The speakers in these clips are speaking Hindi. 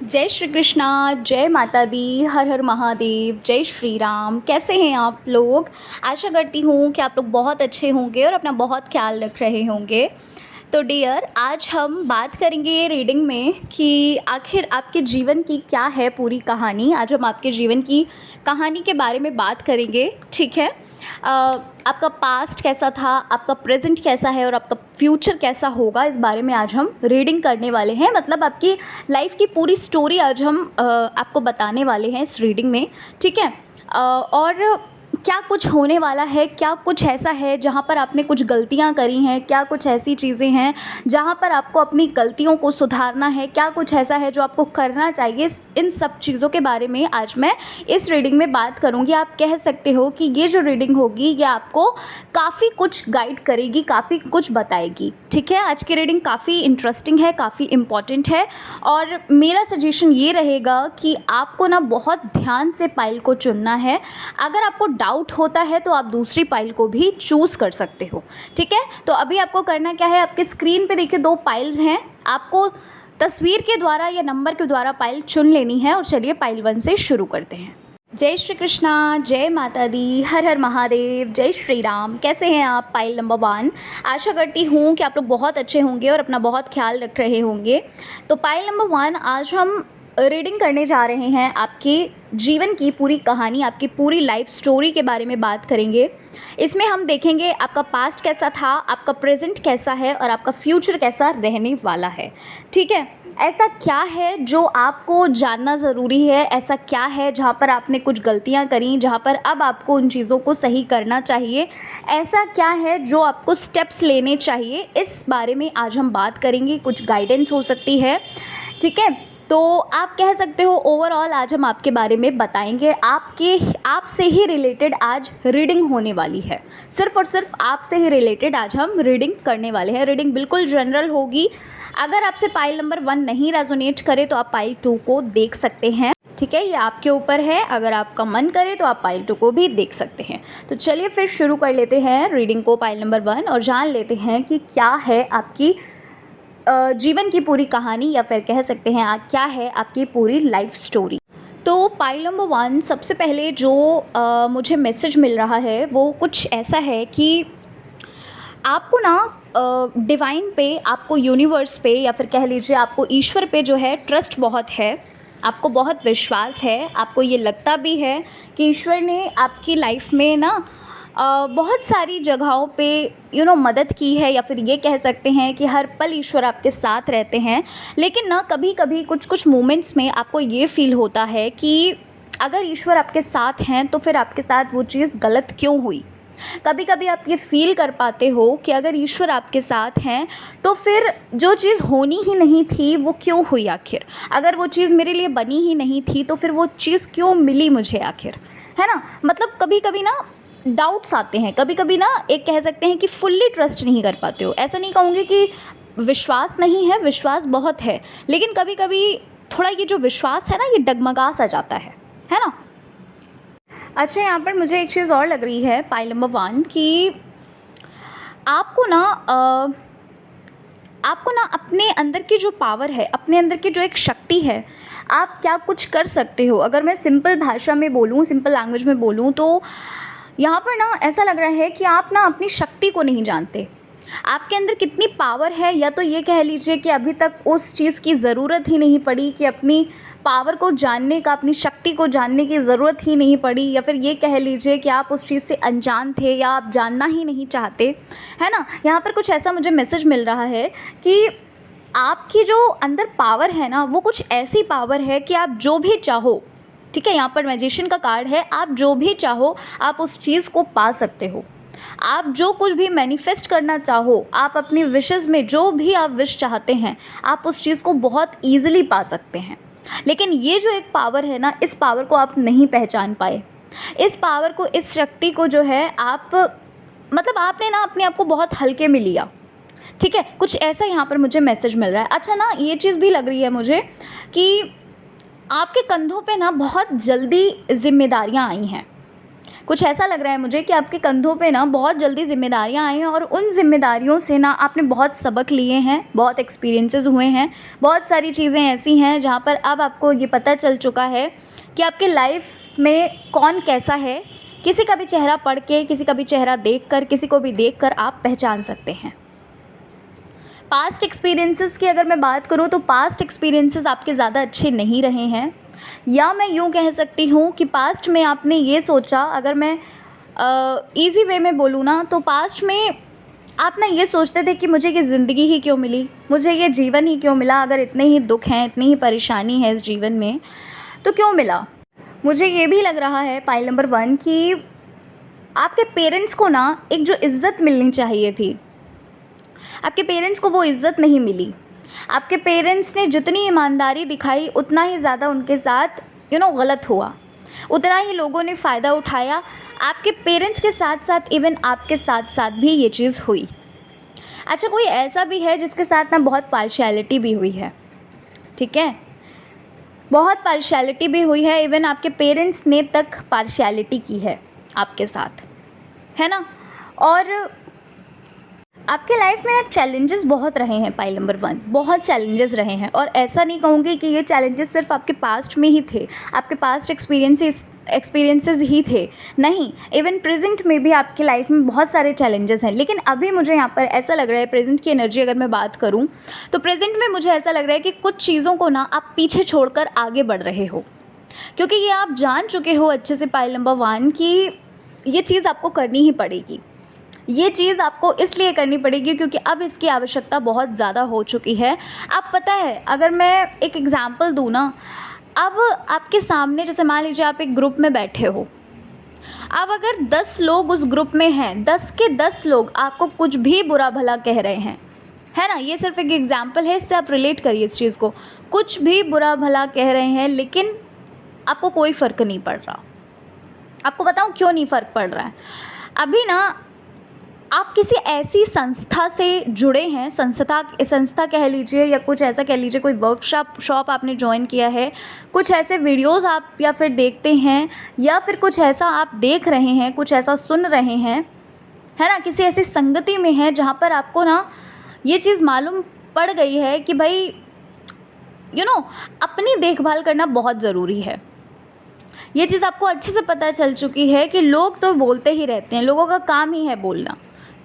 जय श्री कृष्णा, जय माता दी, हर हर महादेव, जय श्री राम। कैसे हैं आप लोग? आशा करती हूँ कि आप लोग बहुत अच्छे होंगे और अपना बहुत ख्याल रख रहे होंगे। तो डियर, आज हम बात करेंगे रीडिंग में कि आखिर आपके जीवन की क्या है पूरी कहानी। आज हम आपके जीवन की कहानी के बारे में बात करेंगे, ठीक है। आपका पास्ट कैसा था, आपका प्रेजेंट कैसा है और आपका फ्यूचर कैसा होगा, इस बारे में आज हम रीडिंग करने वाले हैं। मतलब आपकी लाइफ की पूरी स्टोरी आज हम आपको बताने वाले हैं इस रीडिंग में, ठीक है। और क्या कुछ होने वाला है, क्या कुछ ऐसा है जहाँ पर आपने कुछ गलतियाँ करी हैं, क्या कुछ ऐसी चीज़ें हैं जहाँ पर आपको अपनी गलतियों को सुधारना है, क्या कुछ ऐसा है जो आपको करना चाहिए, इन सब चीज़ों के बारे में आज मैं इस रीडिंग में बात करूँगी। आप कह सकते हो कि ये जो रीडिंग होगी ये आपको काफ़ी कुछ गाइड करेगी, काफ़ी कुछ बताएगी, ठीक है। आज की रीडिंग काफ़ी इंटरेस्टिंग है, काफ़ी इम्पॉर्टेंट है और मेरा सजेशन ये रहेगा कि आपको ना बहुत ध्यान से पाइल को चुनना है। अगर आपको डाउट होता है तो आप दूसरी पाइल को भी चूज़ कर सकते हो, ठीक है। तो अभी आपको करना क्या है, आपके स्क्रीन पे देखिए 2 पाइल्स हैं, आपको तस्वीर के द्वारा या नंबर के द्वारा पाइल चुन लेनी है। और चलिए पाइल 1 से शुरू करते हैं। जय श्री कृष्णा, जय माता दी, हर हर महादेव, जय श्री राम। कैसे हैं आप? Pile number 1। आशा करती हूँ कि आप लोग बहुत अच्छे होंगे और अपना बहुत ख्याल रख रहे होंगे। तो पाइल नंबर 1, आज हम रीडिंग करने जा रहे हैं आपके जीवन की पूरी कहानी, आपकी पूरी लाइफ स्टोरी के बारे में बात करेंगे। इसमें हम देखेंगे आपका पास्ट कैसा था, आपका प्रेजेंट कैसा है और आपका फ्यूचर कैसा रहने वाला है, ठीक है। ऐसा क्या है जो आपको जानना ज़रूरी है, ऐसा क्या है जहाँ पर आपने कुछ गलतियाँ करी, जहाँ पर अब आपको उन चीज़ों को सही करना चाहिए, ऐसा क्या है जो आपको स्टेप्स लेने चाहिए, इस बारे में आज हम बात करेंगे। कुछ गाइडेंस हो सकती है, ठीक है। तो आप कह सकते हो ओवरऑल आज हम आपके बारे में बताएंगे, आपसे ही रिलेटेड आज रीडिंग होने वाली है। सिर्फ़ और सिर्फ आपसे ही रिलेटेड आज हम रीडिंग करने वाले हैं। रीडिंग बिल्कुल जनरल होगी। अगर आपसे पाइल नंबर 1 नहीं रेजोनेट करे तो आप पाइल 2 को देख सकते हैं, ठीक है। ये आपके ऊपर है, अगर आपका मन करे तो आप पाइल 2 को भी देख सकते हैं। तो चलिए फिर शुरू कर लेते हैं रीडिंग को, पाइल नंबर 1, और जान लेते हैं कि क्या है आपकी जीवन की पूरी कहानी, या फिर कह सकते हैं क्या है आपकी पूरी लाइफ स्टोरी। तो पाइल नंबर 1, सबसे पहले जो मुझे मैसेज मिल रहा है वो कुछ ऐसा है कि आपको ना डिवाइन पे, आपको यूनिवर्स पे, या फिर कह लीजिए आपको ईश्वर पे जो है ट्रस्ट बहुत है, आपको बहुत विश्वास है। आपको ये लगता भी है कि ईश्वर ने आपकी लाइफ में ना बहुत सारी जगहों पे मदद की है, या फिर ये कह सकते हैं कि हर पल ईश्वर आपके साथ रहते हैं। लेकिन ना कभी कभी कुछ मोमेंट्स में आपको ये फ़ील होता है कि अगर ईश्वर आपके साथ हैं तो फिर आपके साथ वो चीज़ गलत क्यों हुई। कभी कभी आप ये फ़ील कर पाते हो कि अगर ईश्वर आपके साथ हैं तो फिर जो चीज़ होनी ही नहीं थी वो क्यों हुई आखिर। अगर वो चीज़ मेरे लिए बनी ही नहीं थी तो फिर वो चीज़ क्यों मिली मुझे आखिर, है ना। मतलब कभी कभी ना डाउट्स आते हैं, कभी कभी ना एक कह सकते हैं कि फुल्ली ट्रस्ट नहीं कर पाते हो। ऐसा नहीं कहूँगी कि विश्वास नहीं है, विश्वास बहुत है, लेकिन कभी कभी थोड़ा ये जो विश्वास है ना ये डगमगा सा जाता है ना। अच्छा, यहाँ पर मुझे एक चीज़ और लग रही है पाइल नंबर 1 कि आपको ना अपने अंदर की जो पावर है, अपने अंदर की जो एक शक्ति है, आप क्या कुछ कर सकते हो। अगर मैं सिंपल भाषा में बोलूँ, सिंपल लैंग्वेज में बोलूँ तो यहाँ पर ना ऐसा लग रहा है कि आप ना अपनी शक्ति को नहीं जानते, आपके अंदर कितनी पावर है। या तो ये कह लीजिए कि अभी तक उस चीज़ की ज़रूरत ही नहीं पड़ी कि अपनी पावर को जानने का, अपनी शक्ति को जानने की ज़रूरत ही नहीं पड़ी, या फिर ये कह लीजिए कि आप उस चीज़ से अनजान थे या आप जानना ही नहीं चाहते, है ना। यहाँ पर कुछ ऐसा मुझे मैसेज मिल रहा है कि आपकी जो अंदर पावर है ना वो कुछ ऐसी पावर है कि आप जो भी चाहो, ठीक है। यहाँ पर मैजिशियन का कार्ड है, आप जो भी चाहो आप उस चीज़ को पा सकते हो। आप जो कुछ भी मैनिफेस्ट करना चाहो, आप अपनी विशेस में जो भी आप विश चाहते हैं, आप उस चीज़ को बहुत ईजिली पा सकते हैं। लेकिन ये जो एक पावर है ना, इस पावर को आप नहीं पहचान पाए। इस पावर को, इस शक्ति को जो है आप, मतलब आपने ना अपने आप को बहुत हल्के में लिया, ठीक है। कुछ ऐसा यहाँ पर मुझे मैसेज मिल रहा है। अच्छा ना, ये चीज़ भी लग रही है मुझे कि आपके कंधों पे ना बहुत जल्दी जिम्मेदारियाँ आई हैं, कुछ ऐसा लग रहा है मुझे कि आपके कंधों पे ना बहुत जल्दी ज़िम्मेदारियाँ आई हैं और उन ज़िम्मेदारियों से ना आपने बहुत सबक लिए हैं, बहुत एक्सपीरियंसेस हुए हैं, बहुत सारी चीज़ें ऐसी हैं जहाँ पर अब आपको ये पता चल चुका है कि आपके लाइफ में कौन कैसा है। किसी का भी चेहरा पढ़ के, किसी का भी चेहरा देखकर, किसी को भी देखकर आप पहचान सकते हैं। पास्ट एक्सपीरियंसेस की अगर मैं बात करूँ तो पास्ट एक्सपीरियंसेस आपके ज़्यादा अच्छे नहीं रहे हैं, या मैं यूँ कह सकती हूँ कि पास्ट में आपने ये सोचा, अगर मैं ईज़ी वे में बोलूँ ना तो पास्ट में आप ना ये सोचते थे कि मुझे ये ज़िंदगी ही क्यों मिली, मुझे ये जीवन ही क्यों मिला, अगर इतने ही दुख हैं, इतनी ही परेशानी है इस जीवन में तो क्यों मिला। मुझे ये भी लग रहा है पाइल नंबर 1 कि आपके पेरेंट्स को ना एक जो इज़्ज़त मिलनी चाहिए थी, आपके पेरेंट्स को वो इज़्ज़त नहीं मिली। आपके पेरेंट्स ने जितनी ईमानदारी दिखाई उतना ही ज़्यादा उनके साथ गलत हुआ, उतना ही लोगों ने फ़ायदा उठाया। आपके पेरेंट्स के साथ साथ इवन आपके साथ साथ भी ये चीज़ हुई। अच्छा, कोई ऐसा भी है जिसके साथ ना बहुत पार्शियलिटी भी हुई है, ठीक है, बहुत पार्शियलिटी भी हुई है, इवन आपके पेरेंट्स ने तक पार्शियलिटी की है आपके साथ, है ना। और आपके लाइफ में ना चैलेंजेस बहुत रहे हैं पाइल नंबर 1, बहुत चैलेंजेस रहे हैं। और ऐसा नहीं कहूँगी कि ये चैलेंजेस सिर्फ आपके पास्ट में ही थे, आपके पास्ट एक्सपीरियंसेस ही थे, नहीं, इवन प्रेजेंट में भी आपकी लाइफ में बहुत सारे चैलेंजेस हैं। लेकिन अभी मुझे यहाँ पर ऐसा लग रहा है, प्रेजेंट की एनर्जी अगर मैं बात करूँ तो प्रेजेंट में मुझे ऐसा लग रहा है कि कुछ चीज़ों को ना आप पीछे छोड़कर आगे बढ़ रहे हो, क्योंकि ये आप जान चुके हो अच्छे से पाइल नंबर 1 कि ये चीज़ आपको करनी ही पड़ेगी। ये चीज़ आपको इसलिए करनी पड़ेगी क्योंकि अब इसकी आवश्यकता बहुत ज़्यादा हो चुकी है। अब पता है, अगर मैं एक एग्ज़ाम्पल दूँ ना, अब आपके सामने जैसे मान लीजिए आप एक ग्रुप में बैठे हो, अब अगर 10 लोग उस ग्रुप में हैं, 10 के 10 लोग आपको कुछ भी बुरा भला कह रहे हैं, है ना, ये सिर्फ एक एग्ज़ाम्पल है, इससे आप रिलेट करिए इस चीज़ को। कुछ भी बुरा भला कह रहे हैं लेकिन आपको कोई फ़र्क नहीं पड़ रहा। आपको बताऊँ क्यों नहीं फ़र्क पड़ रहा है। अभी ना आप किसी ऐसी संस्था से जुड़े हैं, संस्था कह लीजिए या कुछ ऐसा कह लीजिए, कोई वर्कशॉप आपने ज्वाइन किया है, कुछ ऐसे वीडियोस आप या फिर देखते हैं, या फिर कुछ ऐसा आप देख रहे हैं, कुछ ऐसा सुन रहे हैं, है ना, किसी ऐसी संगति में है जहाँ पर आपको ना ये चीज़ मालूम पड़ गई है कि भाई अपनी देखभाल करना बहुत ज़रूरी है। ये चीज़ आपको अच्छे से पता चल चुकी है कि लोग तो बोलते ही रहते हैं, लोगों का काम ही है बोलना,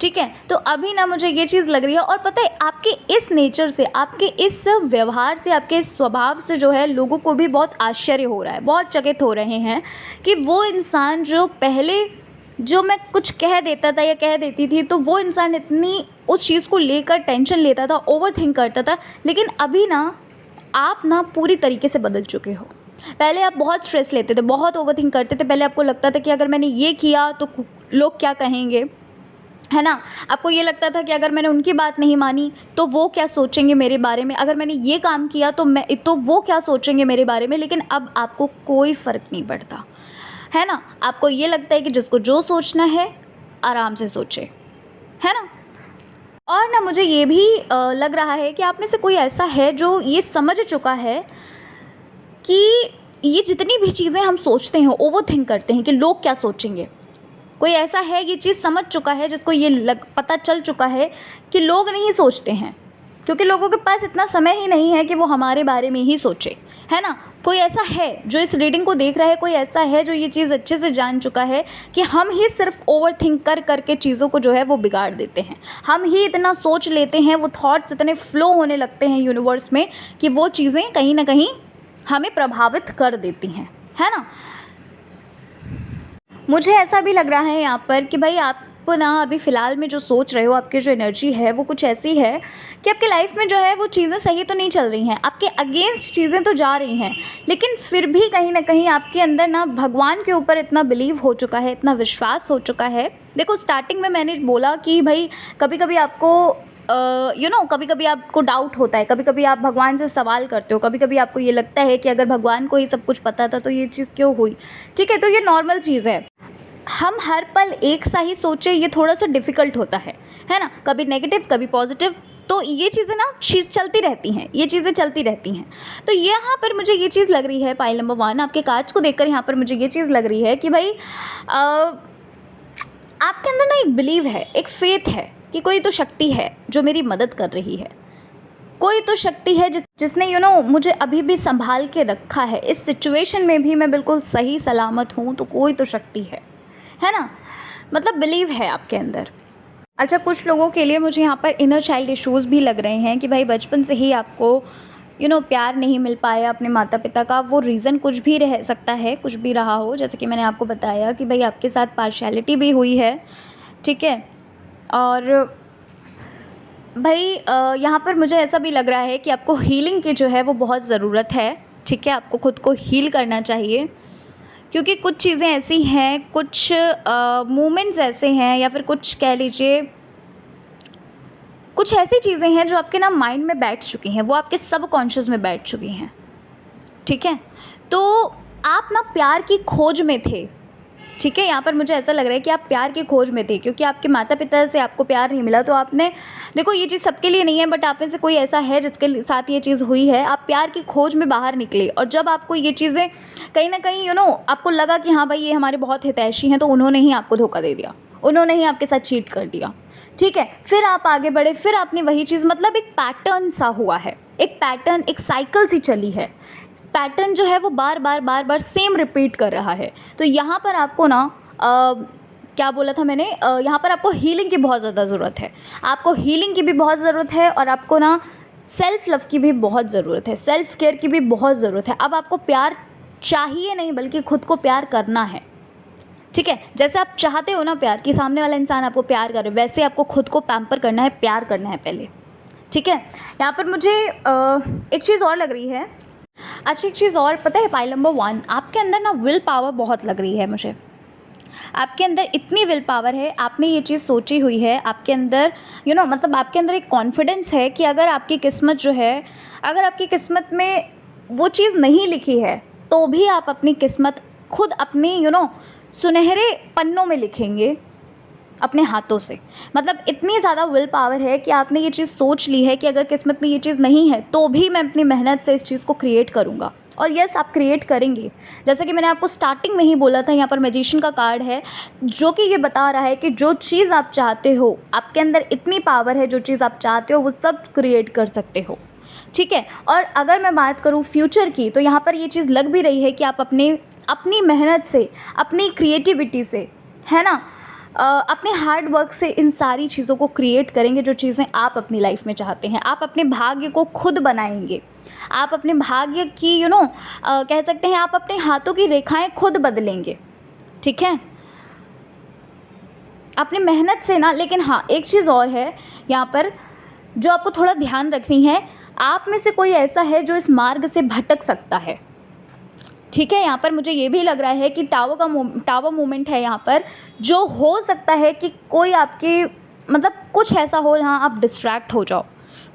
ठीक है। तो अभी ना मुझे ये चीज़ लग रही है, और पता है आपके इस नेचर से, आपके इस व्यवहार से, आपके इस स्वभाव से जो है लोगों को भी बहुत आश्चर्य हो रहा है, बहुत चकित हो रहे हैं कि वो इंसान जो पहले जो मैं कुछ कह देता था या कह देती थी तो वो इंसान इतनी उस चीज़ को लेकर टेंशन लेता था, ओवरथिंक करता था, लेकिन अभी ना आप ना पूरी तरीके से बदल चुके हो। पहले आप बहुत स्ट्रेस लेते थे, बहुत ओवरथिंक करते थे, पहले आपको लगता था कि अगर मैंने ये किया तो लोग क्या कहेंगे, है ना। आपको ये लगता था कि अगर मैंने उनकी बात नहीं मानी तो वो क्या सोचेंगे मेरे बारे में, अगर मैंने ये काम किया तो वो क्या सोचेंगे मेरे बारे में। लेकिन अब आपको कोई फ़र्क नहीं पड़ता, है ना। आपको ये लगता है कि जिसको जो सोचना है आराम से सोचे, है ना। और ना मुझे ये भी लग रहा है कि आप में से कोई ऐसा है जो ये समझ चुका है कि ये जितनी भी चीज़ें हम सोचते हैं, ओवरथिंक करते हैं कि लोग क्या सोचेंगे, कोई ऐसा है ये चीज़ समझ चुका है, जिसको ये पता चल चुका है कि लोग नहीं सोचते हैं, क्योंकि लोगों के पास इतना समय ही नहीं है कि वो हमारे बारे में ही सोचे, है ना। कोई ऐसा है जो इस रीडिंग को देख रहा है, कोई ऐसा है जो ये चीज़ अच्छे से जान चुका है कि हम ही सिर्फ ओवरथिंक कर के चीज़ों को जो है वो बिगाड़ देते हैं, हम ही इतना सोच लेते हैं, वो थॉट्स इतने फ्लो होने लगते हैं यूनिवर्स में कि वो चीज़ें कहीं ना कहीं हमें प्रभावित कर देती हैं, है ना। मुझे ऐसा भी लग रहा है यहाँ पर कि भाई आप ना अभी फ़िलहाल में जो सोच रहे हो, आपकी जो एनर्जी है वो कुछ ऐसी है कि आपकी लाइफ में जो है वो चीज़ें सही तो नहीं चल रही हैं, आपके अगेंस्ट चीज़ें तो जा रही हैं, लेकिन फिर भी कहीं ना कहीं आपके अंदर ना भगवान के ऊपर इतना बिलीव हो चुका है, इतना विश्वास हो चुका है। देखो, स्टार्टिंग में मैंने बोला कि भाई कभी कभी आपको कभी कभी आपको डाउट होता है, कभी कभी आप भगवान से सवाल करते हो, कभी कभी आपको ये लगता है कि अगर भगवान को ये सब कुछ पता था तो ये चीज़ क्यों हुई, ठीक है। तो ये नॉर्मल चीज़ है, हम हर पल एक सा ही सोचे, ये थोड़ा सा डिफ़िकल्ट होता है ना। कभी नेगेटिव कभी पॉजिटिव, तो ये चीज़ें ना चलती रहती हैं, ये चीज़ें चलती रहती हैं। तो यहाँ पर मुझे ये चीज़ लग रही है पाइल नंबर 1, आपके कार्ड्स को देखकर यहाँ पर मुझे ये चीज़ लग रही है कि भाई आपके अंदर ना एक बिलीव है, एक फेथ है कि कोई तो शक्ति है जो मेरी मदद कर रही है, कोई तो शक्ति है जिसने मुझे अभी भी संभाल के रखा है, इस सिचुएशन में भी मैं बिल्कुल सही सलामत हूँ, तो कोई तो शक्ति है ना, मतलब बिलीव है आपके अंदर। अच्छा, कुछ लोगों के लिए मुझे यहाँ पर इनर चाइल्ड इश्यूज़ भी लग रहे हैं कि भाई बचपन से ही आपको प्यार नहीं मिल पाया अपने माता पिता का। वो रीज़न कुछ भी रह सकता है, कुछ भी रहा हो, जैसे कि मैंने आपको बताया कि भाई आपके साथ पार्शियलिटी भी हुई है, ठीक है। और भाई यहाँ पर मुझे ऐसा भी लग रहा है कि आपको हीलिंग की जो है वो बहुत ज़रूरत है, ठीक है। आपको ख़ुद को हील करना चाहिए, क्योंकि कुछ चीज़ें ऐसी हैं, कुछ मोमेंट्स ऐसे हैं, या फिर कुछ कह लीजिए कुछ ऐसी चीज़ें हैं जो आपके ना माइंड में बैठ चुकी हैं, वो आपके सबकॉन्शियस में बैठ चुकी हैं, ठीक है। तो आप ना प्यार की खोज में थे, ठीक है। यहाँ पर मुझे ऐसा लग रहा है कि आप प्यार की खोज में थे, क्योंकि आपके माता पिता से आपको प्यार नहीं मिला, तो आपने, देखो ये चीज़ सबके लिए नहीं है, बट आप में से कोई ऐसा है जिसके साथ ये चीज़ हुई है, आप प्यार की खोज में बाहर निकले, और जब आपको ये चीज़ें कहीं ना कहीं आपको लगा कि हाँ भाई ये हमारे बहुत हितैषी हैं, तो उन्होंने ही आपको धोखा दे दिया, उन्होंने ही आपके साथ चीट कर दिया, ठीक है। फिर आप आगे बढ़े, फिर आपने वही चीज़, मतलब एक पैटर्न सा हुआ है, एक पैटर्न, एक साइकिल सी चली है, पैटर्न जो है वो बार बार सेम रिपीट कर रहा है। तो यहाँ पर आपको ना क्या बोला था मैंने, यहाँ पर आपको हीलिंग की बहुत ज़्यादा ज़रूरत है, आपको हीलिंग की भी बहुत ज़रूरत है, और आपको ना सेल्फ़ लव की भी बहुत ज़रूरत है, सेल्फ़ केयर की भी बहुत ज़रूरत है। अब आपको प्यार चाहिए नहीं, बल्कि खुद को प्यार करना है, ठीक है। जैसे आप चाहते हो ना प्यार, कि सामने वाला इंसान आपको प्यार करे, वैसे आपको खुद को पैम्पर करना है, प्यार करना है पहले, ठीक है। यहाँ पर मुझे एक चीज़ और लग रही है। अच्छा, एक चीज़ और पता है पाइल नंबर 1, आपके अंदर ना विल पावर बहुत लग रही है मुझे, आपके अंदर इतनी विल पावर है, आपने ये चीज़ सोची हुई है, आपके अंदर मतलब आपके अंदर एक कॉन्फिडेंस है कि अगर आपकी किस्मत जो है, अगर आपकी किस्मत में वो चीज़ नहीं लिखी है, तो भी आप अपनी किस्मत खुद अपनी सुनहरे पन्नों में लिखेंगे अपने हाथों से। मतलब इतनी ज़्यादा विल पावर है कि आपने ये चीज़ सोच ली है कि अगर किस्मत में ये चीज़ नहीं है, तो भी मैं अपनी मेहनत से इस चीज़ को क्रिएट करूँगा, और यस आप क्रिएट करेंगे। जैसे कि मैंने आपको स्टार्टिंग में ही बोला था, यहाँ पर मैजिशियन का कार्ड है, जो कि ये बता रहा है कि जो चीज़ आप चाहते हो, आपके अंदर इतनी पावर है, जो चीज़ आप चाहते हो वो सब क्रिएट कर सकते हो, ठीक है। और अगर मैं बात करूँ फ्यूचर की, तो यहाँ पर ये चीज़ लग भी रही है कि आप अपनी मेहनत से, अपनी क्रिएटिविटी से, है ना, अपने हार्ड वर्क से इन सारी चीज़ों को क्रिएट करेंगे, जो चीज़ें आप अपनी लाइफ में चाहते हैं। आप अपने भाग्य को खुद बनाएंगे, आप अपने भाग्य की कह सकते हैं, आप अपने हाथों की रेखाएं खुद बदलेंगे, ठीक है, अपनी मेहनत से ना। लेकिन हाँ, एक चीज़ और है यहाँ पर जो आपको थोड़ा ध्यान रखनी है, आप में से कोई ऐसा है जो इस मार्ग से भटक सकता है, ठीक है। यहाँ पर मुझे ये भी लग रहा है कि टावर मूवमेंट है यहाँ पर, जो हो सकता है कि कोई आपके मतलब कुछ ऐसा हो जहाँ आप डिस्ट्रैक्ट हो जाओ,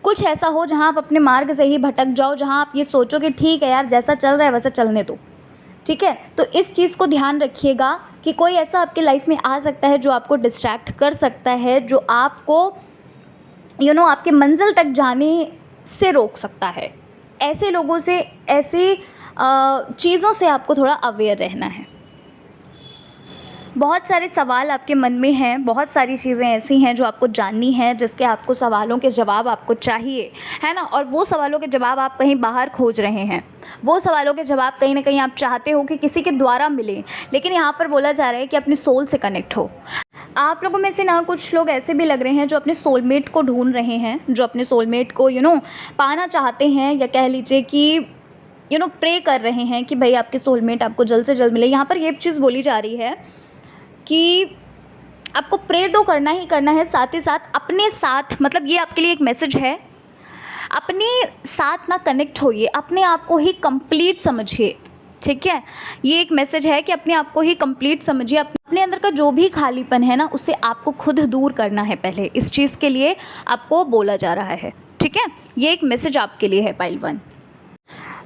कुछ ऐसा हो जहाँ आप अपने मार्ग से ही भटक जाओ, जहाँ आप ये सोचो कि ठीक है यार, जैसा चल रहा है वैसा चलने दो, ठीक है। तो इस चीज़ को ध्यान रखिएगा कि कोई ऐसा आपके लाइफ में आ सकता है जो आपको डिस्ट्रैक्ट कर सकता है, जो आपको आपके मंजिल तक जाने से रोक सकता है। ऐसे लोगों से, ऐसी चीज़ों से आपको थोड़ा अवेयर रहना है। बहुत सारे सवाल आपके मन में हैं, बहुत सारी चीज़ें ऐसी हैं जो आपको जाननी है, जिसके आपको सवालों के जवाब आपको चाहिए, है ना। और वो सवालों के जवाब आप कहीं बाहर खोज रहे हैं, वो सवालों के जवाब कहीं ना कहीं आप चाहते हो कि किसी के द्वारा मिले, लेकिन यहाँ पर बोला जा रहा है कि अपने सोल से कनेक्ट हो। आप लोगों में से ना कुछ लोग ऐसे भी लग रहे हैं जो अपने सोलमेट को ढूंढ रहे हैं, जो अपने सोलमेट को पाना चाहते हैं, या कह लीजिए कि प्रे कर रहे हैं कि भाई आपके सोलमेट आपको जल्द से जल्द मिले। यहाँ पर ये चीज़ बोली जा रही है कि आपको प्रे तो करना ही करना है, साथ ही साथ अपने साथ, मतलब ये आपके लिए एक मैसेज है, अपने साथ ना कनेक्ट होइए, अपने आप को ही कंप्लीट समझिए, ठीक है। ये एक मैसेज है कि अपने आप को ही कंप्लीट समझिए, अपने अंदर का जो भी खालीपन है ना, उससे आपको खुद दूर करना है पहले, इस चीज़ के लिए आपको बोला जा रहा है, ठीक है। ये एक मैसेज आपके लिए है पाइल 1।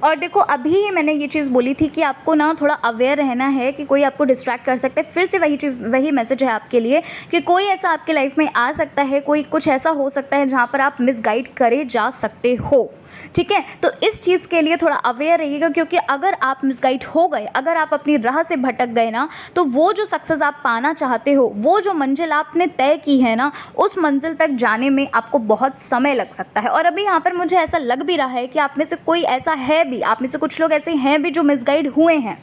और देखो अभी ही मैंने ये चीज़ बोली थी कि आपको ना थोड़ा अवेयर रहना है कि कोई आपको डिस्ट्रैक्ट कर सकता है। फिर से वही चीज़, वही मैसेज है आपके लिए कि कोई ऐसा आपके लाइफ में आ सकता है, कोई कुछ ऐसा हो सकता है जहाँ पर आप मिसगाइड करे जा सकते हो, ठीक है। तो इस चीज़ के लिए थोड़ा अवेयर रहिएगा, क्योंकि अगर आप मिसगाइड हो गए, अगर आप अपनी राह से भटक गए ना, तो वो जो सक्सेस आप पाना चाहते हो, वो जो मंजिल आपने तय की है ना, उस मंजिल तक जाने में आपको बहुत समय लग सकता है। और अभी यहाँ पर मुझे ऐसा लग भी रहा है कि आप में से कोई ऐसा है भी, आप में से कुछ लोग ऐसे हैं भी जो मिसगाइड हुए हैं,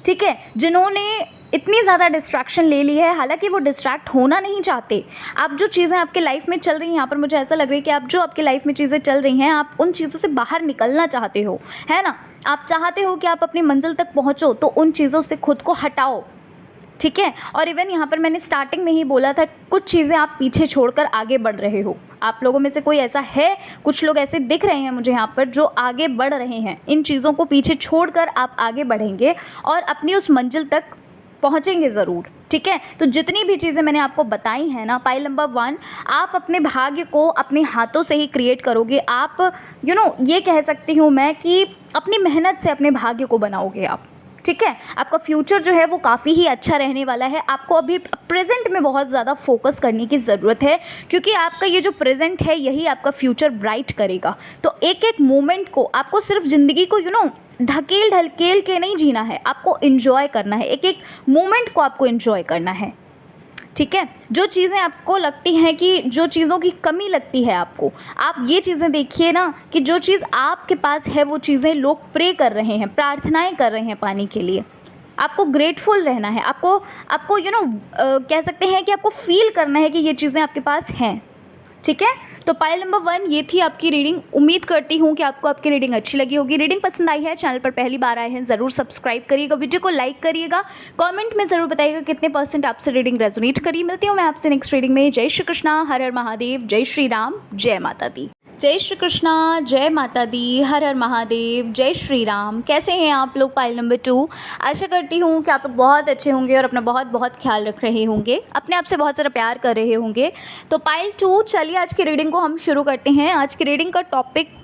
ठीक है, जिन्होंने इतनी ज़्यादा डिस्ट्रैक्शन ले ली है। हालांकि वो डिस्ट्रैक्ट होना नहीं चाहते। आप जो चीज़ें आपके लाइफ में चल रही हैं, यहाँ पर मुझे ऐसा लग रहा है कि आप जो आपके लाइफ में चीज़ें चल रही हैं, आप उन चीज़ों से बाहर निकलना चाहते हो, है ना। आप चाहते हो कि आप अपनी मंजिल तक पहुँचो, तो उन चीज़ों से खुद को हटाओ, ठीक है। और इवन यहाँ पर मैंने स्टार्टिंग में ही बोला था, कुछ चीज़ें आप पीछे छोड़कर आगे बढ़ रहे हो। आप लोगों में से कोई ऐसा है, कुछ लोग ऐसे दिख रहे हैं मुझे यहाँ पर जो आगे बढ़ रहे हैं। इन चीज़ों को पीछे छोड़कर आप आगे बढ़ेंगे और अपनी उस मंजिल तक पहुँचेंगे ज़रूर, ठीक है। तो जितनी भी चीज़ें मैंने आपको बताई हैं ना, पाइल नंबर 1, आप अपने भाग्य को अपने हाथों से ही क्रिएट करोगे। आप ये कह सकती हूँ मैं कि अपनी मेहनत से अपने भाग्य को बनाओगे आप, ठीक है। आपका फ्यूचर जो है वो काफ़ी ही अच्छा रहने वाला है। आपको अभी प्रेजेंट में बहुत ज़्यादा फोकस करने की ज़रूरत है, क्योंकि आपका ये जो प्रेजेंट है यही आपका फ्यूचर ब्राइट करेगा। तो एक एक मोमेंट को आपको सिर्फ ज़िंदगी को ढकेल ढकेल के नहीं जीना है, आपको इन्जॉय करना है। एक एक मोमेंट को आपको इन्जॉय करना है, ठीक है। जो चीज़ें आपको लगती हैं कि जो चीज़ों की कमी लगती है आपको, आप ये चीज़ें देखिए ना कि जो चीज़ आपके पास है वो चीज़ें लोग प्रे कर रहे हैं, प्रार्थनाएं कर रहे हैं पाने के लिए। आपको ग्रेटफुल रहना है, आपको कह सकते हैं कि आपको फील करना है कि ये चीज़ें आपके पास हैं, ठीक है। तो पाइल नंबर 1 ये थी आपकी रीडिंग। उम्मीद करती हूँ कि आपको आपकी रीडिंग अच्छी लगी होगी। रीडिंग पसंद आई है, चैनल पर पहली बार आए हैं, ज़रूर सब्सक्राइब करिएगा, वीडियो को लाइक करिएगा, कमेंट में ज़रूर बताइएगा कितने % आपसे रीडिंग रेजोनेट करी। मिलती हूँ मैं आपसे नेक्स्ट रीडिंग में। जय श्री कृष्णा, हर हर महादेव, जय श्री राम, जय माता दी। जय श्री कृष्णा, जय माता दी, हर हर महादेव, जय श्री राम। कैसे हैं आप लोग? पाइल नंबर 2, आशा करती हूँ कि आप लोग बहुत अच्छे होंगे और अपना बहुत बहुत ख्याल रख रहे होंगे, अपने आप से बहुत सारा प्यार कर रहे होंगे। तो पाइल 2, चलिए आज की रीडिंग को हम शुरू करते हैं। आज की रीडिंग का टॉपिक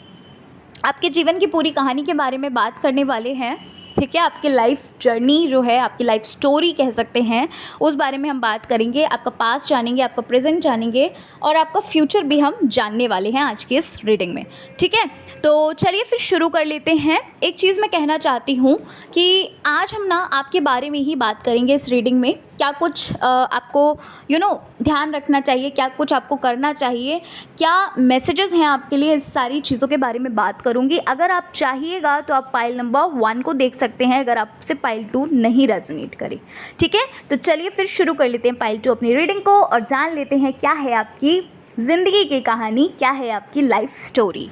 आपके जीवन की पूरी कहानी के बारे में बात करने वाले हैं, ठीक है। आपकी लाइफ जर्नी जो है, आपकी लाइफ स्टोरी कह सकते हैं, उस बारे में हम बात करेंगे। आपका पास्ट जानेंगे, आपका प्रेजेंट जानेंगे और आपका फ्यूचर भी हम जानने वाले हैं आज की इस रीडिंग में, ठीक है। तो चलिए फिर शुरू कर लेते हैं। एक चीज़ मैं कहना चाहती हूँ कि आज हम ना आपके बारे में ही बात करेंगे इस रीडिंग में। क्या कुछ आपको ध्यान रखना चाहिए, क्या कुछ आपको करना चाहिए, क्या मैसेजेस हैं आपके लिए, इस सारी चीज़ों के बारे में बात करूँगी। अगर आप चाहिएगा तो आप पाइल नंबर 1 को देख सकते हैं, अगर आपसे पाइल 2 नहीं रेजोनेट करे, ठीक है। तो चलिए फिर शुरू कर लेते हैं पाइल 2 अपनी रीडिंग को और जान लेते हैं क्या है आपकी ज़िंदगी की कहानी, क्या है आपकी लाइफ स्टोरी।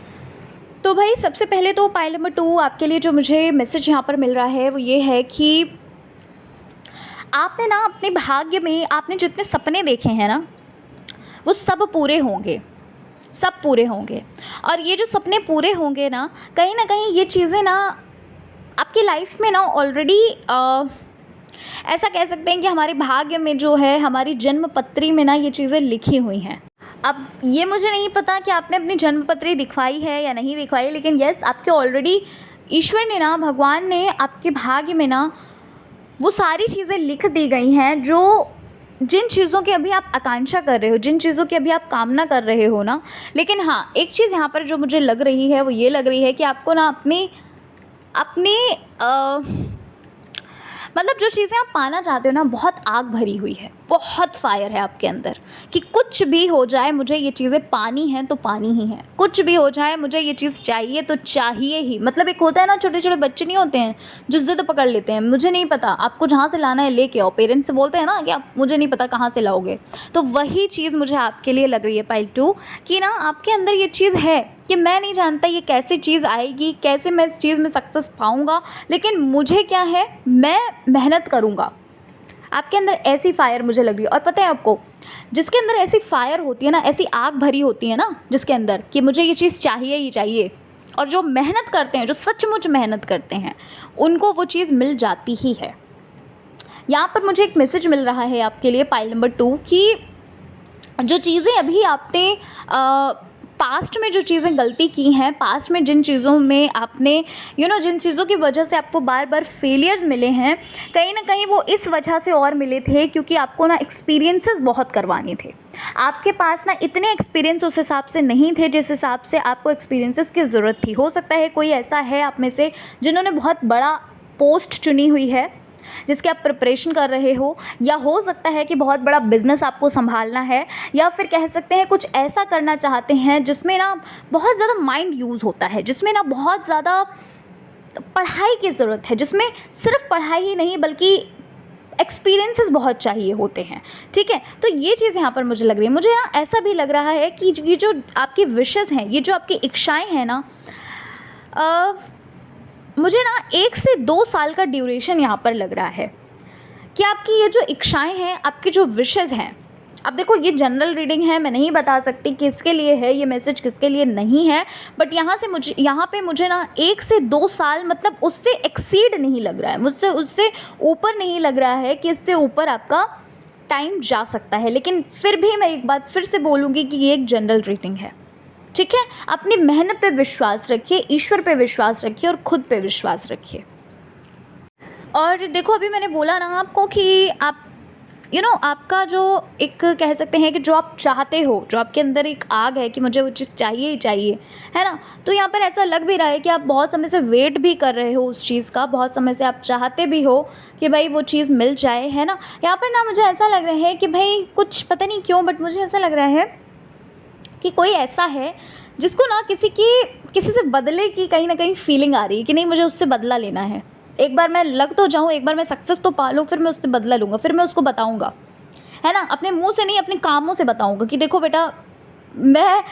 तो भाई सबसे पहले तो पाइल नंबर 2 आपके लिए जो मुझे मैसेज यहाँ पर मिल रहा है वो ये है कि आपने ना अपने भाग्य में आपने जितने सपने देखे हैं ना, वो सब पूरे होंगे, सब पूरे होंगे। और ये जो सपने पूरे होंगे ना कहीं ये चीज़ें ना आपकी लाइफ में ना ऑलरेडी ऐसा कह सकते हैं कि हमारे भाग्य में जो है, हमारी जन्म पत्री में ना ये चीज़ें लिखी हुई हैं। अब ये मुझे नहीं पता कि आपने अपनी जन्म पत्री दिखवाई है या नहीं दिखवाई, लेकिन यस, आपके ऑलरेडी ईश्वर ने ना, भगवान ने आपके भाग्य में ना वो सारी चीज़ें लिख दी गई हैं, जो जिन चीज़ों की अभी आप आकांक्षा कर रहे हो, जिन चीज़ों की अभी आप कामना कर रहे हो ना। लेकिन हाँ, एक चीज़ यहाँ पर जो मुझे लग रही है वो ये लग रही है कि आपको ना अपनी मतलब जो चीज़ें आप पाना चाहते हो ना, बहुत आग भरी हुई है, बहुत फायर है आपके अंदर कि कुछ भी हो जाए मुझे ये चीज़ें पानी हैं तो पानी ही है, कुछ भी हो जाए मुझे ये चीज़ चाहिए तो चाहिए ही। मतलब एक होता है ना, छोटे छोटे बच्चे नहीं होते हैं जो ज़िद पकड़ लेते हैं, मुझे नहीं पता, आपको जहाँ से लाना है लेके आओ। पेरेंट्स से बोलते हैं ना कि आप मुझे नहीं पता कहाँ से लाओगे, तो वही चीज़ मुझे आपके लिए लग रही है पाइल 2 कि ना आपके अंदर ये चीज़ है कि मैं नहीं जानता ये कैसी चीज़ आएगी, कैसे मैं इस चीज़ में सक्सेस पाऊँगा, लेकिन मुझे क्या है, मैं मेहनत करूँगा। आपके अंदर ऐसी फायर मुझे लग रही है। और पता है आपको, जिसके अंदर ऐसी फायर होती है ना, ऐसी आग भरी होती है ना जिसके अंदर, कि मुझे ये चीज़ चाहिए ही चाहिए, और जो मेहनत करते हैं, जो सचमुच मेहनत करते हैं, उनको वो चीज़ मिल जाती ही है। यहाँ पर मुझे एक मैसेज मिल रहा है आपके लिए पाइल नंबर 2 कि जो चीज़ें अभी आपने पास्ट में जो चीज़ें गलती की हैं, पास्ट में जिन चीज़ों में आपने जिन चीज़ों की वजह से आपको बार बार फेलियर्स मिले हैं, कहीं ना कहीं वो इस वजह से और मिले थे क्योंकि आपको ना एक्सपीरियंसेस बहुत करवाने थे। आपके पास ना इतने एक्सपीरियंस उस हिसाब से नहीं थे जिस हिसाब से आपको एक्सपीरियंसेस की ज़रूरत थी। हो सकता है कोई ऐसा है आप में से जिन्होंने बहुत बड़ा पोस्ट चुनी हुई है जिसके आप प्रिपरेशन कर रहे हो, या हो सकता है कि बहुत बड़ा बिजनेस आपको संभालना है, या फिर कह सकते हैं कुछ ऐसा करना चाहते हैं जिसमें ना बहुत ज़्यादा माइंड यूज़ होता है, जिसमें ना बहुत ज़्यादा पढ़ाई की ज़रूरत है, जिसमें सिर्फ पढ़ाई ही नहीं बल्कि एक्सपीरियंसेस बहुत चाहिए होते हैं। ठीक है, तो ये चीज़ यहाँ पर मुझे लग रही है। मुझे ना ऐसा भी लग रहा है कि ये जो आपकी विशेज़ हैं, ये जो आपकी इच्छाएँ हैं ना, मुझे ना 1 से 2 साल का ड्यूरेशन यहाँ पर लग रहा है कि आपकी ये जो इच्छाएं हैं, आपकी जो विशेज़ हैं। अब देखो, ये जनरल रीडिंग है, मैं नहीं बता सकती किसके लिए है ये मैसेज, किसके लिए नहीं है, बट यहाँ पे मुझे ना 1 से 2 साल, मतलब उससे एक्सीड नहीं लग रहा है, मुझसे उससे ऊपर नहीं लग रहा है कि इससे ऊपर आपका टाइम जा सकता है। लेकिन फिर भी मैं एक बात फिर से बोलूँगी कि ये एक जनरल रीडिंग है। ठीक है, अपनी मेहनत पे विश्वास रखिए, ईश्वर पे विश्वास रखिए और खुद पे विश्वास रखिए। और देखो, अभी मैंने बोला ना आपको कि आप आपका जो एक कह सकते हैं कि जो आप चाहते हो, जो आपके अंदर एक आग है कि मुझे वो चीज़ चाहिए ही चाहिए, है ना, तो यहाँ पर ऐसा लग भी रहा है कि आप बहुत समय से वेट भी कर रहे हो उस चीज़ का, बहुत समय से आप चाहते भी हो कि भाई वो चीज़ मिल जाए, है ना। यहाँ पर ना मुझे ऐसा लग रहा है कि भाई कुछ पता नहीं क्यों, बट मुझे ऐसा लग रहा है कि कोई ऐसा है जिसको ना किसी से बदले की कहीं ना कहीं फीलिंग आ रही है कि नहीं, मुझे उससे बदला लेना है। एक बार मैं लग तो जाऊँ, एक बार मैं सक्सेस तो पा लूँ, फिर मैं उससे बदला लूँगा, फिर मैं उसको बताऊँगा, है ना, अपने मुंह से नहीं, अपने कामों से बताऊँगा कि देखो बेटा, मैं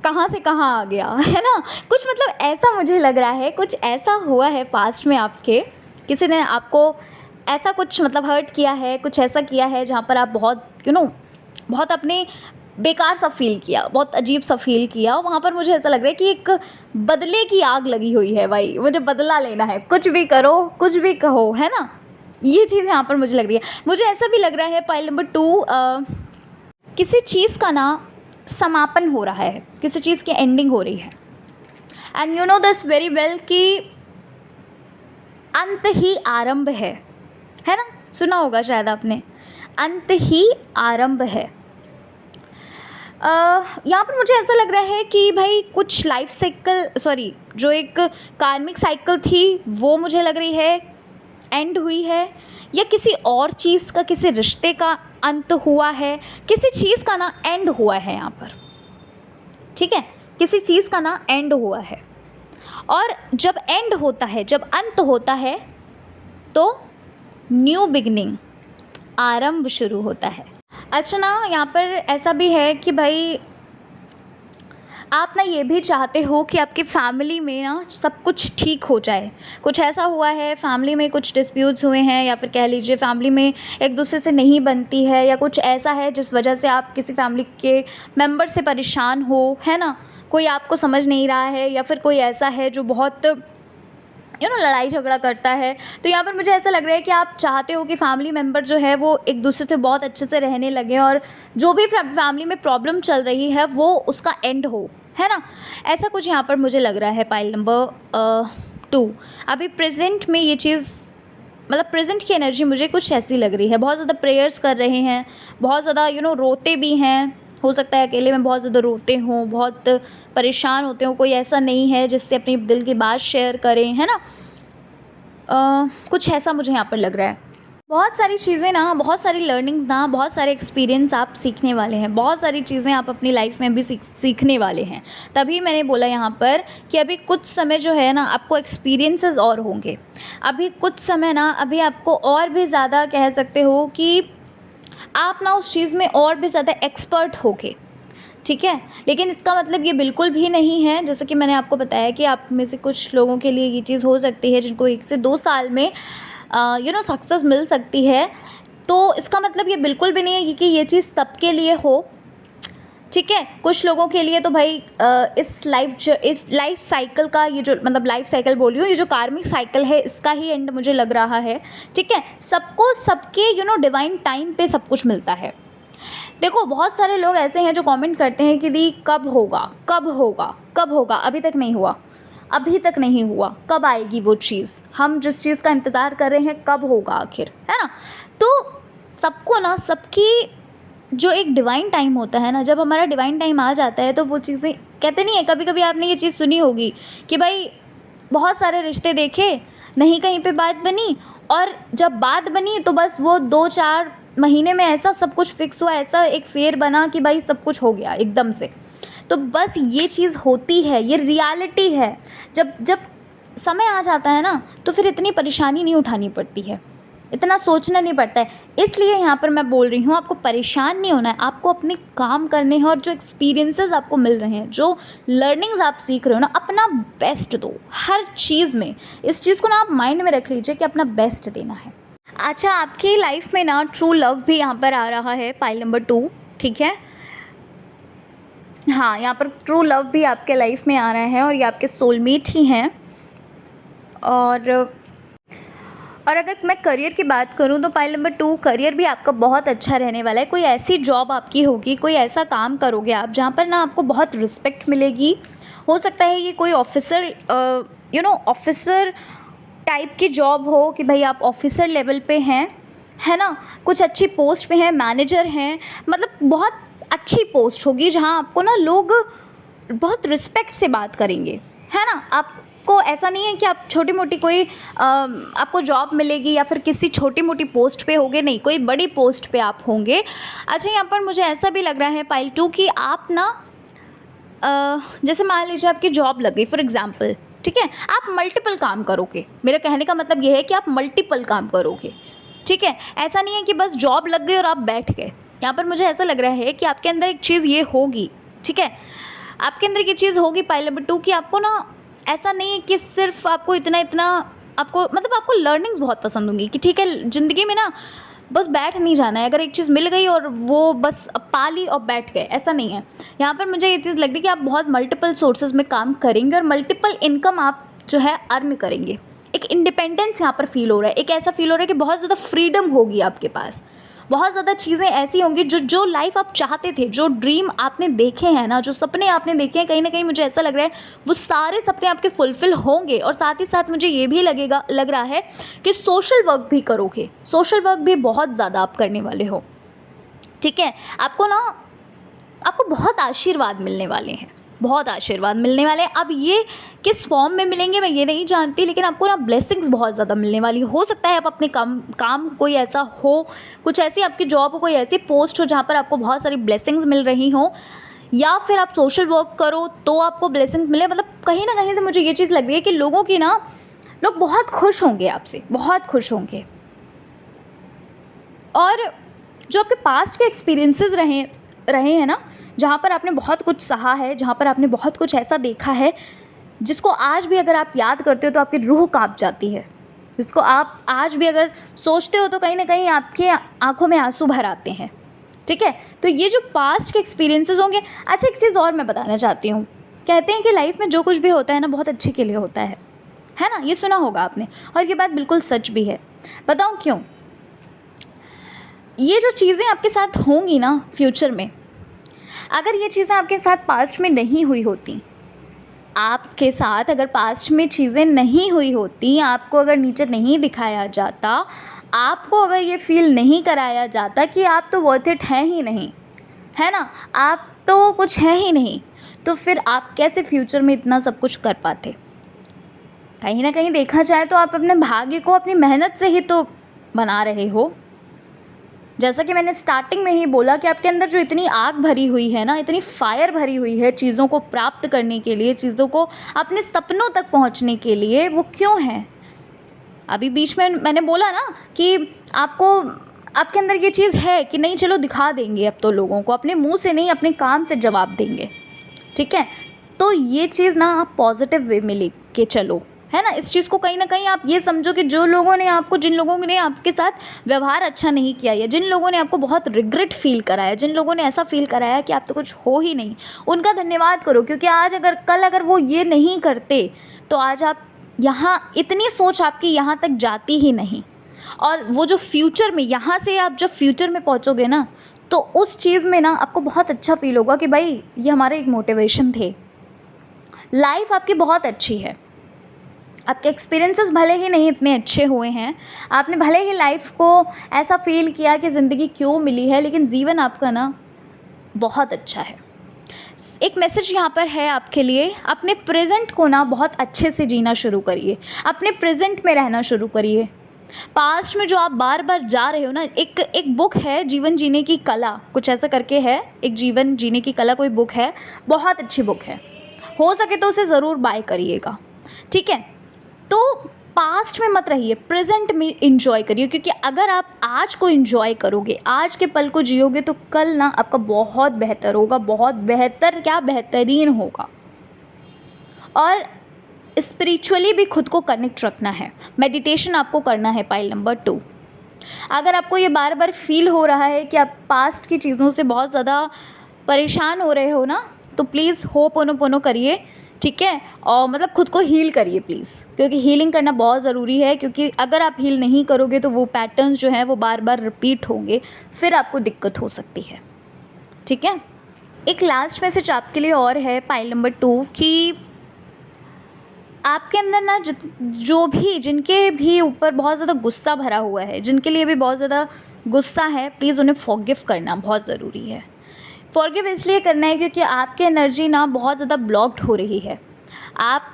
कहाँ से कहाँ आ गया, है ना। कुछ मतलब ऐसा मुझे लग रहा है, कुछ ऐसा हुआ है पास्ट में आपके, किसी ने आपको ऐसा कुछ मतलब हर्ट किया है, कुछ ऐसा किया है जहाँ पर आप बहुत बहुत अपने बेकार सा फील किया, बहुत अजीब सा फील किया। वहाँ पर मुझे ऐसा लग रहा है कि एक बदले की आग लगी हुई है भाई, मुझे बदला लेना है, कुछ भी करो, कुछ भी कहो, है ना। ये चीज़ यहाँ पर मुझे लग रही है। मुझे ऐसा भी लग रहा है पाइल नंबर 2, किसी चीज़ का ना समापन हो रहा है, किसी चीज़ की एंडिंग हो रही है, and you know this very well कि अंत ही आरंभ है ना। सुना होगा शायद आपने, अंत ही आरंभ है। यहाँ पर मुझे ऐसा लग रहा है कि भाई कुछ लाइफ साइकिल, जो एक कार्मिक साइकिल थी वो मुझे लग रही है एंड हुई है, या किसी और चीज़ का, किसी रिश्ते का अंत हुआ है, किसी चीज़ का ना एंड हुआ है यहाँ पर। ठीक है, किसी चीज़ का ना एंड हुआ है, और जब एंड होता है, जब अंत होता है, तो न्यू बिगनिंग, आरंभ शुरू होता है। अच्छा ना, यहाँ पर ऐसा भी है कि भाई आप ना ये भी चाहते हो कि आपकी फैमिली में ना सब कुछ ठीक हो जाए। कुछ ऐसा हुआ है, फैमिली में कुछ डिस्प्यूट्स हुए हैं, या फिर कह लीजिए फैमिली में एक दूसरे से नहीं बनती है, या कुछ ऐसा है जिस वजह से आप किसी फैमिली के मेंबर से परेशान हो, है ना, कोई आपको समझ नहीं रहा है, या फिर कोई ऐसा है जो बहुत लड़ाई झगड़ा करता है। तो यहाँ पर मुझे ऐसा लग रहा है कि आप चाहते हो कि फैमिली मेम्बर जो है वो एक दूसरे से बहुत अच्छे से रहने लगे, और जो भी फैमिली में प्रॉब्लम चल रही है वो उसका एंड हो, है ना। ऐसा कुछ यहाँ पर मुझे लग रहा है पाइल नंबर 2। अभी प्रेजेंट में ये चीज़, मतलब प्रेजेंट की एनर्जी मुझे कुछ ऐसी लग रही है। बहुत ज़्यादा प्रेयर्स कर रहे हैं, बहुत ज़्यादा रोते भी हैं, हो सकता है अकेले में बहुत ज़्यादा रोते हों, बहुत परेशान होते हो, कोई ऐसा नहीं है जिससे अपनी दिल की बात शेयर करें, है ना। कुछ ऐसा मुझे यहाँ पर लग रहा है। बहुत सारी चीज़ें ना, बहुत सारी लर्निंग्स ना, बहुत सारे एक्सपीरियंस आप सीखने वाले हैं, बहुत सारी चीज़ें आप अपनी लाइफ में भी सीखने वाले हैं। तभी मैंने बोला यहाँ पर कि अभी कुछ समय जो है ना, आपको एक्सपीरियंसेस और होंगे। अभी कुछ समय ना, अभी आपको और भी ज़्यादा कह सकते हो कि आप ना उस चीज़ में और भी ज़्यादा एक्सपर्ट होगे। ठीक है, लेकिन इसका मतलब ये बिल्कुल भी नहीं है, जैसे कि मैंने आपको बताया कि आप में से कुछ लोगों के लिए ये चीज़ हो सकती है जिनको 1 से 2 साल में सक्सेस मिल सकती है। तो इसका मतलब ये बिल्कुल भी नहीं है कि ये चीज़ सबके लिए हो। ठीक है, कुछ लोगों के लिए तो भाई इस लाइफ साइकिल का, ये जो मतलब लाइफ साइकिल बोल रही हूँ, ये जो कार्मिक साइकिल है इसका ही एंड मुझे लग रहा है। ठीक है, सबको सबके डिवाइन टाइम पे सब कुछ मिलता है। देखो बहुत सारे लोग ऐसे हैं जो कमेंट करते हैं कि दी कब होगा, कब होगा, कब होगा, अभी तक नहीं हुआ, अभी तक नहीं हुआ, कब आएगी वो चीज़, हम जिस चीज़ का इंतज़ार कर रहे हैं कब होगा आखिर, है ना। तो सबको ना, सबकी जो एक डिवाइन टाइम होता है ना, जब हमारा डिवाइन टाइम आ जाता है तो वो चीज़ें, कहते नहीं है, कभी कभी आपने ये चीज़ सुनी होगी कि भाई बहुत सारे रिश्ते देखे, नहीं कहीं पे बात बनी, और जब बात बनी तो बस वो 2-4 महीने में ऐसा सब कुछ फिक्स हुआ, ऐसा एक फेर बना कि भाई सब कुछ हो गया एकदम से। तो बस ये चीज़ होती है, ये रियलिटी है। जब जब समय आ जाता है ना तो फिर इतनी परेशानी नहीं उठानी पड़ती है, इतना सोचना नहीं पड़ता है। इसलिए यहाँ पर मैं बोल रही हूँ, आपको परेशान नहीं होना है, आपको अपने काम करने हैं, और जो एक्सपीरियंसेस आपको मिल रहे हैं, जो लर्निंग्स आप सीख रहे हो ना, अपना बेस्ट दो हर चीज़ में। इस चीज़ को ना आप माइंड में रख लीजिए कि अपना बेस्ट देना है। अच्छा, आपकी लाइफ में ना ट्रू लव भी यहाँ पर आ रहा है, पाइल नंबर 2, ठीक है। हाँ, यहाँ पर ट्रू लव भी आपके लाइफ में आ रहा है, और ये आपके सोलमेट ही हैं। और अगर मैं करियर की बात करूँ तो पाइल नंबर 2, करियर भी आपका बहुत अच्छा रहने वाला है। कोई ऐसी जॉब आपकी होगी, कोई ऐसा काम करोगे आप जहाँ पर ना आपको बहुत रिस्पेक्ट मिलेगी। हो सकता है ये कोई ऑफिसर ऑफिसर टाइप की जॉब हो कि भाई आप ऑफिसर लेवल पे हैं, है ना, कुछ अच्छी पोस्ट पे हैं, मैनेजर हैं, मतलब बहुत अच्छी पोस्ट होगी जहाँ आपको ना लोग बहुत रिस्पेक्ट से बात करेंगे, है ना। आपको ऐसा नहीं है कि आप छोटी मोटी कोई आपको जॉब मिलेगी या फिर किसी छोटी मोटी पोस्ट पे होगे, नहीं, कोई बड़ी पोस्ट पे आप होंगे। अच्छा, यहाँ पर मुझे ऐसा भी लग रहा है पाइल 2 कि आप ना जैसे मान लीजिए आपकी जॉब लग गई फॉर एग्ज़ाम्पल, ठीक है, आप मल्टीपल काम करोगे। मेरा कहने का मतलब ये है कि आप मल्टीपल काम करोगे, ठीक है। ऐसा नहीं है कि बस जॉब लग गई और आप बैठ गए। यहाँ पर मुझे ऐसा लग रहा है कि आपके अंदर एक चीज़ ये होगी, ठीक है, आपके अंदर ये चीज़ होगी पाइल नंबर 2 कि आपको ना ऐसा नहीं है कि सिर्फ आपको इतना आपको, मतलब आपको लर्निंग्स बहुत पसंद होंगी कि ठीक है, ज़िंदगी में ना बस बैठ नहीं जाना है, अगर एक चीज़ मिल गई और वो बस पा ली और बैठ गए, ऐसा नहीं है। यहाँ पर मुझे ये चीज़ लग रही है कि आप बहुत मल्टीपल सोर्सेज में काम करेंगे और मल्टीपल इनकम आप जो है अर्न करेंगे। एक इंडिपेंडेंस यहाँ पर फील हो रहा है, एक ऐसा फील हो रहा है कि बहुत ज़्यादा फ्रीडम होगी आपके पास, बहुत ज़्यादा चीज़ें ऐसी होंगी जो लाइफ आप चाहते थे, जो ड्रीम आपने देखे हैं ना, जो सपने आपने देखे हैं, कहीं ना कहीं मुझे ऐसा लग रहा है वो सारे सपने आपके फुलफ़िल होंगे। और साथ ही साथ मुझे ये भी लग रहा है कि सोशल वर्क भी करोगे, सोशल वर्क भी बहुत ज़्यादा आप करने वाले हो, ठीक है। आपको बहुत आशीर्वाद मिलने वाले हैं, बहुत आशीर्वाद मिलने वाले हैं। अब ये किस फॉर्म में मिलेंगे मैं ये नहीं जानती, लेकिन आपको ना ब्लेसिंग्स बहुत ज़्यादा मिलने वाली। हो सकता है आप अपने काम कोई ऐसा हो, कुछ ऐसी आपकी जॉब हो, कोई ऐसी पोस्ट हो जहाँ पर आपको बहुत सारी ब्लेसिंग्स मिल रही हों, या फिर आप सोशल वर्क करो तो आपको ब्लेसिंग्स मिले। मतलब कहीं ना कहीं से मुझे ये चीज़ लग रही है कि लोग बहुत खुश होंगे आपसे, बहुत खुश होंगे। और जो आपके पास्ट के एक्सपीरियंसेस रहे हैं ना, जहाँ पर आपने बहुत कुछ सहा है, जहाँ पर आपने बहुत कुछ ऐसा देखा है जिसको आज भी अगर आप याद करते हो तो आपकी रूह कांप जाती है, जिसको आप आज भी अगर सोचते हो तो कहीं ना कहीं आपके आंखों में आंसू भर आते हैं, ठीक है। तो ये जो पास्ट के एक्सपीरियंसेस होंगे। अच्छा, एक चीज़ और मैं बताना चाहती हूँ, कहते हैं कि लाइफ में जो कुछ भी होता है ना बहुत अच्छे के लिए होता है ना, ये सुना होगा आपने, और ये बात बिल्कुल सच भी है। बताऊँ क्यों? ये जो चीज़ें आपके साथ होंगी ना फ्यूचर में, अगर ये चीज़ें आपके साथ पास्ट में नहीं हुई होती, आपके साथ अगर पास्ट में चीज़ें नहीं हुई होती, आपको अगर नीचे नहीं दिखाया जाता, आपको अगर ये फील नहीं कराया जाता कि आप तो वर्थ इट हैं ही नहीं, है ना, आप तो कुछ है ही नहीं, तो फिर आप कैसे फ्यूचर में इतना सब कुछ कर पाते? कहीं ना कहीं देखा जाए तो आप अपने भाग्य को अपनी मेहनत से ही तो बना रहे हो। जैसा कि मैंने स्टार्टिंग में ही बोला कि आपके अंदर जो इतनी आग भरी हुई है ना, इतनी फायर भरी हुई है चीज़ों को प्राप्त करने के लिए, चीज़ों को अपने सपनों तक पहुंचने के लिए, वो क्यों है? अभी बीच में मैंने बोला ना कि आपके अंदर ये चीज़ है कि नहीं, चलो दिखा देंगे अब तो लोगों को, अपने मुंह से नहीं अपने काम से जवाब देंगे, ठीक है। तो ये चीज़ ना आप पॉजिटिव वे में लेके चलो, है ना। इस चीज़ को कहीं ना कहीं आप ये समझो कि जिन लोगों ने आपके साथ व्यवहार अच्छा नहीं किया, या जिन लोगों ने आपको बहुत रिग्रेट फील कराया, जिन लोगों ने ऐसा फील कराया कि आप तो कुछ हो ही नहीं, उनका धन्यवाद करो। क्योंकि कल अगर वो ये नहीं करते तो आज आप यहाँ, इतनी सोच आपकी यहाँ तक जाती ही नहीं। और वो जो फ्यूचर में, यहाँ से आप जब फ्यूचर में पहुँचोगे ना, तो उस चीज़ में ना आपको बहुत अच्छा फ़ील होगा कि भाई ये हमारे एक मोटिवेशन थे। लाइफ़ आपकी बहुत अच्छी है, आपके एक्सपीरियंसेस भले ही नहीं इतने अच्छे हुए हैं, आपने भले ही लाइफ़ को ऐसा फ़ील किया कि ज़िंदगी क्यों मिली है, लेकिन जीवन आपका ना बहुत अच्छा है। एक मैसेज यहाँ पर है आपके लिए, अपने प्रेज़ेंट को ना बहुत अच्छे से जीना शुरू करिए, अपने प्रेज़ेंट में रहना शुरू करिए। पास्ट में जो आप बार-बार जा रहे हो ना, एक बुक है जीवन जीने की कला, कुछ ऐसा करके है, एक जीवन जीने की कला कोई बुक है, बहुत अच्छी बुक है। हो सके तो उसे ज़रूर बाय करिएगा, ठीक है? तो पास्ट में मत रहिए, प्रेजेंट में एंजॉय करिए, क्योंकि अगर आप आज को एंजॉय करोगे, आज के पल को जियोगे, तो कल ना आपका बहुत बेहतर होगा, बहुत बेहतर क्या बेहतरीन होगा। और स्पिरिचुअली भी खुद को कनेक्ट रखना है, मेडिटेशन आपको करना है। पॉइंट नंबर 2, अगर आपको ये बार बार फील हो रहा है कि आप पास्ट की चीज़ों से बहुत ज़्यादा परेशान हो रहे हो ना, तो प्लीज़ होपोनोपोनो करिए, ठीक है? और मतलब खुद को हील करिए प्लीज़, क्योंकि हीलिंग करना बहुत ज़रूरी है, क्योंकि अगर आप हील नहीं करोगे तो वो पैटर्न्स जो हैं वो बार बार रिपीट होंगे, फिर आपको दिक्कत हो सकती है, ठीक है? एक लास्ट मैसेज आपके लिए और है, पाइल नंबर 2, कि आपके अंदर ना जो भी जिनके भी ऊपर बहुत ज़्यादा गुस्सा भरा हुआ है, जिनके लिए भी बहुत ज़्यादा गुस्सा है, प्लीज़ उन्हें फॉरगिव करना बहुत ज़रूरी है। फॉरगिव इसलिए करना है क्योंकि आपकी एनर्जी ना बहुत ज़्यादा ब्लॉक्ड हो रही है। आप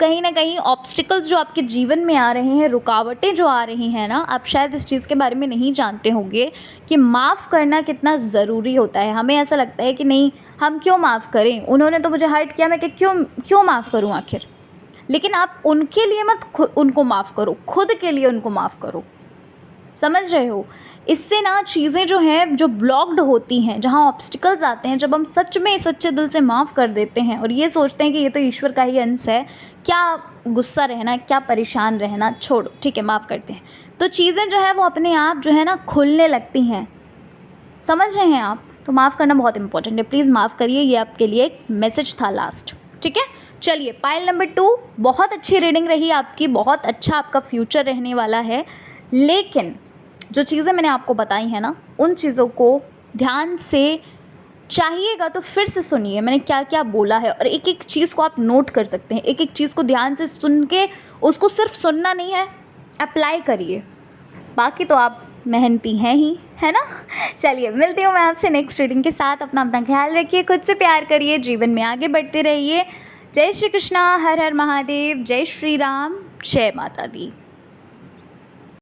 कहीं ना कहीं ऑब्स्टिकल्स जो आपके जीवन में आ रहे हैं, रुकावटें जो आ रही हैं ना, आप शायद इस चीज़ के बारे में नहीं जानते होंगे कि माफ़ करना कितना ज़रूरी होता है। हमें ऐसा लगता है कि नहीं, हम क्यों माफ़ करें, उन्होंने तो मुझे हर्ट किया, मैं क्यों माफ़ करूँ आखिर। लेकिन आप उनके लिए मत उनको माफ़ करो, खुद के लिए उनको माफ़ करो, समझ रहे हो? इससे ना चीज़ें जो हैं, जो ब्लॉक्ड होती हैं, जहाँ ऑब्स्टिकल्स आते हैं, जब हम सच में सच्चे दिल से माफ़ कर देते हैं और ये सोचते हैं कि ये तो ईश्वर का ही अंश है, क्या गुस्सा रहना, क्या परेशान रहना, छोड़ो, ठीक है, माफ़ करते हैं, तो चीज़ें जो है वो अपने आप जो है ना खुलने लगती हैं। समझ रहे हैं आप? तो माफ़ करना बहुत इंपॉर्टेंट है, प्लीज़ माफ़ करिए। ये आपके लिए एक मैसेज था लास्ट, ठीक है? चलिए, पाइल नंबर 2, बहुत अच्छी रीडिंग रही आपकी, बहुत अच्छा आपका फ्यूचर रहने वाला है, लेकिन जो चीज़ें मैंने आपको बताई हैं ना, उन चीज़ों को ध्यान से चाहिएगा तो फिर से सुनिए मैंने क्या क्या बोला है, और एक एक चीज़ को आप नोट कर सकते हैं, एक एक चीज़ को ध्यान से सुन के उसको सिर्फ सुनना नहीं है, अप्लाई करिए। बाकी तो आप मेहनती हैं ही, है ना? चलिए, मिलती हूँ मैं आपसे नेक्स्ट रीडिंग के साथ। अपना ख्याल रखिए, खुद से प्यार करिए, जीवन में आगे बढ़ते रहिए। जय श्री कृष्णा, हर हर महादेव, जय श्री राम, जय माता दी।